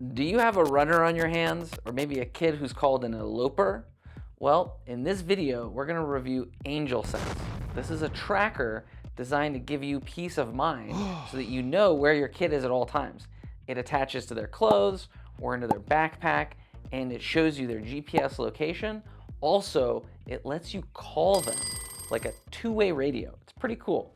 Do you have a runner on your hands, or maybe a kid who's called an eloper? Well, in this video, we're gonna review AngelSense. This is a tracker designed to give you peace of mind so that you know where your kid is at all times. It attaches to their clothes or into their backpack, and it shows you their GPS location. Also, it lets you call them like a two-way radio. It's pretty cool.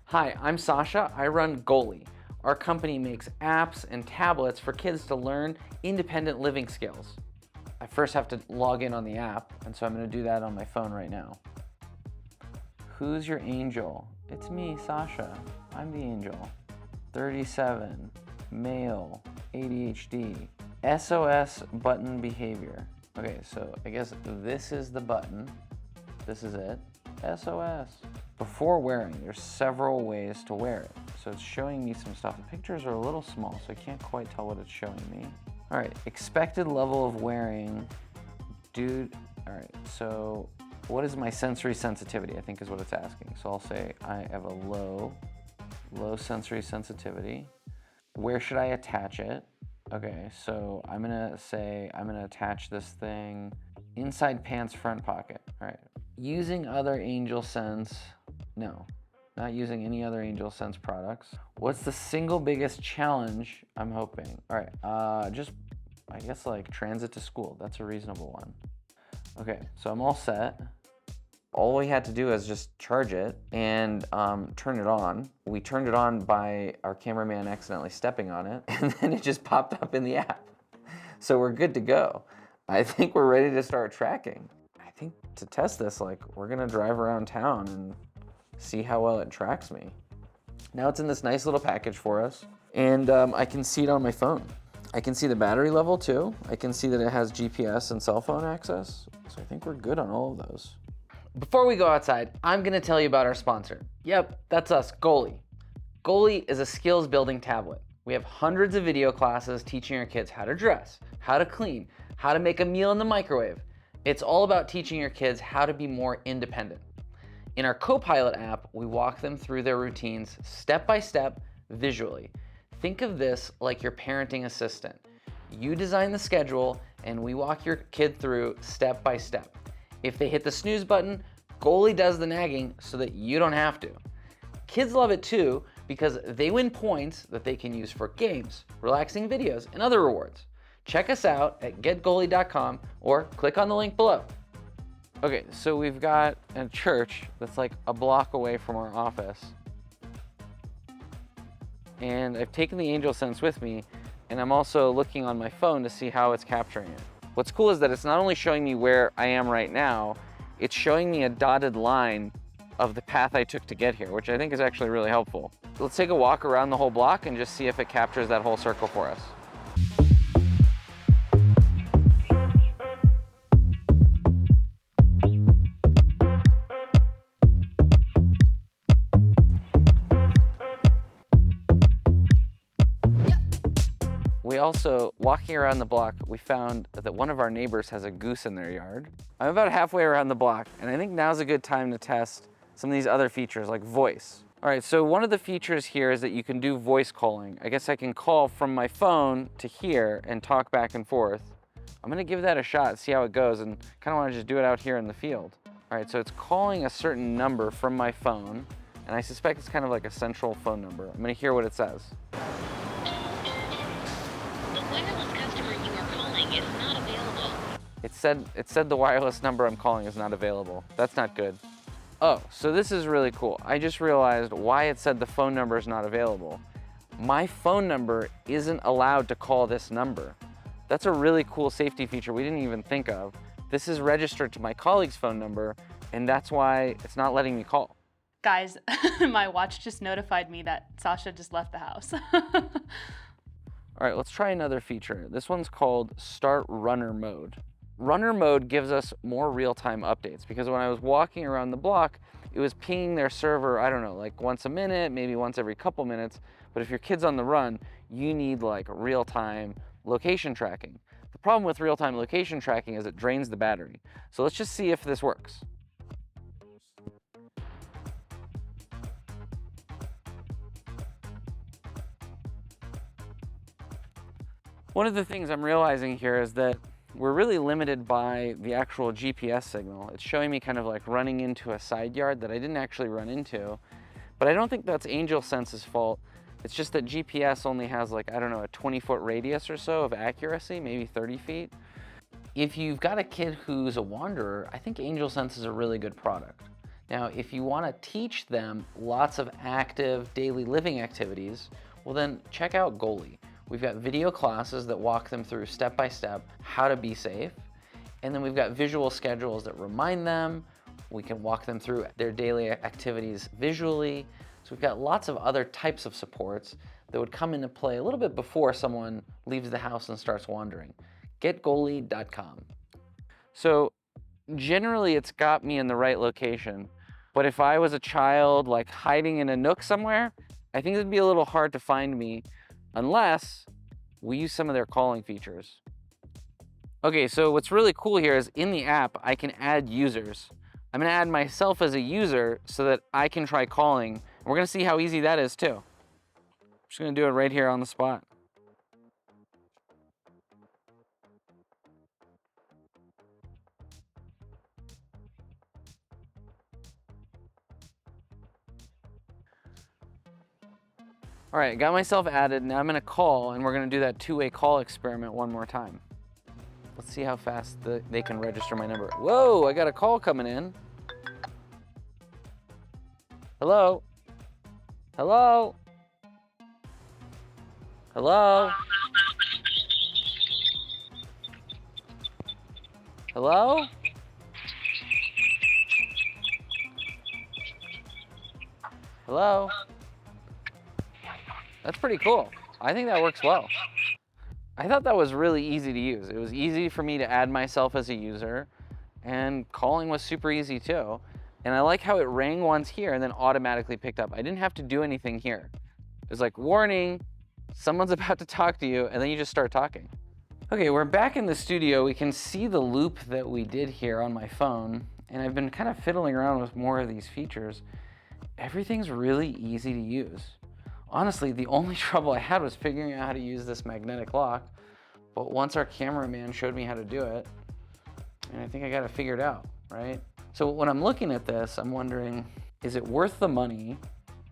Hi, I'm Sasha. I run Goalie. Our company makes apps and tablets for kids to learn independent living skills. I first have to log in on the app, and so I'm going to do that on my phone right now. Who's your angel? It's me, Sasha. I'm the angel. 37, male, ADHD, SOS button behavior. Okay, so I guess this is the button. This is it. SOS. Before wearing, there's several ways to wear it. So it's showing me some stuff. The pictures are a little small, so I can't quite tell what it's showing me. All right, expected level of wearing. Dude, all right, so what is my sensory sensitivity, I think is what it's asking. So I'll say I have a low sensory sensitivity. Where should I attach it? Okay, so I'm gonna say I'm gonna attach this thing inside pants front pocket. All right, using other AngelSense, no, not using any other AngelSense products. What's the single biggest challenge I'm hoping? All right, just, I guess like transit to school. That's a reasonable one. Okay, so I'm all set. All we had to do is just charge it and turn it on. We turned it on by our cameraman accidentally stepping on it, and then it just popped up in the app. So we're good to go. I think we're ready to start tracking. I think to test this, like, we're gonna drive around town and see how well it tracks me. Now it's in this nice little package for us, and I can see it on my phone. I can see the battery level too. I can see that it has GPS and cell phone access. So I think we're good on all of those. Before we go outside, I'm gonna tell you about our sponsor. Yep, that's us, Goalie. Goalie is a skills building tablet. We have hundreds of video classes teaching your kids how to dress, how to clean, how to make a meal in the microwave. It's all about teaching your kids how to be more independent. In our Copilot app, we walk them through their routines step by step, visually. Think of this like your parenting assistant. You design the schedule and we walk your kid through step by step. If they hit the snooze button, Goalie does the nagging so that you don't have to. Kids love it too because they win points that they can use for games, relaxing videos, and other rewards. Check us out at getgoalie.com or click on the link below. Okay, so we've got a church that's like a block away from our office. And I've taken the AngelSense with me, and I'm also looking on my phone to see how it's capturing it. What's cool is that it's not only showing me where I am right now, it's showing me a dotted line of the path I took to get here, which I think is actually really helpful. Let's take a walk around the whole block and just see if it captures that whole circle for us. We also, walking around the block, we found that one of our neighbors has a goose in their yard. I'm about halfway around the block, and I think now's a good time to test some of these other features like voice. All right, so one of the features here is that you can do voice calling. I guess I can call from my phone to here and talk back and forth. I'm gonna give that a shot, see how it goes, and kind of wanna just do it out here in the field. All right, so it's calling a certain number from my phone, and I suspect it's kind of like a central phone number. I'm gonna hear what it says. It said the wireless number I'm calling is not available. That's not good. Oh, so this is really cool. I just realized why it said the phone number is not available. My phone number isn't allowed to call this number. That's a really cool safety feature we didn't even think of. This is registered to my colleague's phone number, and that's why it's not letting me call. Guys, my watch just notified me that Sasha just left the house. All right, let's try another feature. This one's called Start Runner Mode. Runner mode gives us more real-time updates because when I was walking around the block, it was pinging their server, I don't know, like once a minute, maybe once every couple minutes. But if your kid's on the run, you need like real-time location tracking. The problem with real-time location tracking is it drains the battery. So let's just see if this works. One of the things I'm realizing here is that we're really limited by the actual GPS signal. It's showing me kind of like running into a side yard that I didn't actually run into, but I don't think that's AngelSense's fault. It's just that GPS only has like, I don't know, a 20-foot radius or so of accuracy, maybe 30 feet. If you've got a kid who's a wanderer, I think AngelSense is a really good product. Now, if you want to teach them lots of active daily living activities, well then check out Goalie. We've got video classes that walk them through step by step how to be safe. And then we've got visual schedules that remind them. We can walk them through their daily activities visually. So we've got lots of other types of supports that would come into play a little bit before someone leaves the house and starts wandering. Getgoalie.com. So generally it's got me in the right location, but if I was a child like hiding in a nook somewhere, I think it'd be a little hard to find me unless we use some of their calling features. Okay, so what's really cool here is in the app, I can add users. I'm gonna add myself as a user so that I can try calling. And we're gonna see how easy that is too. I'm just gonna do it right here on the spot. All right, got myself added. Now I'm gonna call, and we're gonna do that two-way call experiment one more time. Let's see how fast they can register my number. Whoa, I got a call coming in. Hello? Hello? Hello? Hello? Hello? That's pretty cool. I think that works well. I thought that was really easy to use. It was easy for me to add myself as a user, and calling was super easy too. And I like how it rang once here and then automatically picked up. I didn't have to do anything here. It was like, warning, someone's about to talk to you, and then you just start talking. Okay, we're back in the studio. We can see the loop that we did here on my phone, and I've been kind of fiddling around with more of these features. Everything's really easy to use. Honestly, the only trouble I had was figuring out how to use this magnetic lock, but once our cameraman showed me how to do it, and I think I got it figured out, right? So when I'm looking at this, I'm wondering, is it worth the money?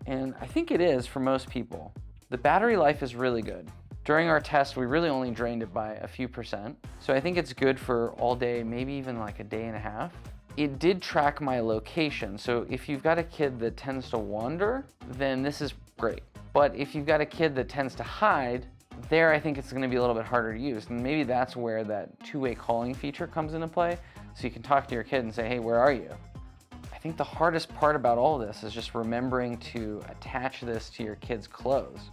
And I think it is for most people. The battery life is really good. During our test, we really only drained it by a few %. So I think it's good for all day, maybe even like a day and a half. It did track my location. So if you've got a kid that tends to wander, then this is great. But if you've got a kid that tends to hide, there I think it's gonna be a little bit harder to use. And maybe that's where that two-way calling feature comes into play. So you can talk to your kid and say, hey, where are you? I think the hardest part about all of this is just remembering to attach this to your kid's clothes.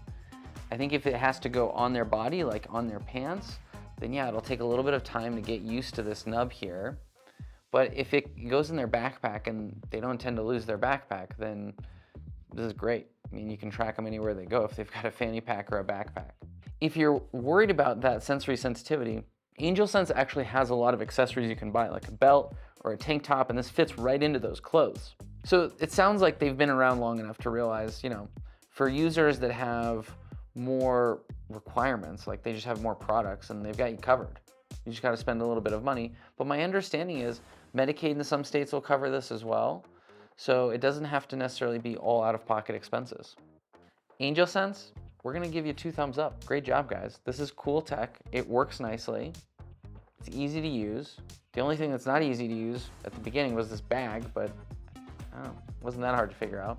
I think if it has to go on their body, like on their pants, then yeah, it'll take a little bit of time to get used to this nub here. But if it goes in their backpack and they don't tend to lose their backpack, then this is great. I mean, you can track them anywhere they go if they've got a fanny pack or a backpack. If you're worried about that sensory sensitivity, AngelSense actually has a lot of accessories you can buy, like a belt or a tank top, and this fits right into those clothes. So it sounds like they've been around long enough to realize, for users that have more requirements, like they just have more products and they've got you covered. You just got to spend a little bit of money. But my understanding is Medicaid in some states will cover this as well. So it doesn't have to necessarily be all out-of-pocket expenses. AngelSense, we're gonna give you 2 thumbs up. Great job, guys. This is cool tech. It works nicely. It's easy to use. The only thing that's not easy to use at the beginning was this bag, but I don't know, wasn't that hard to figure out.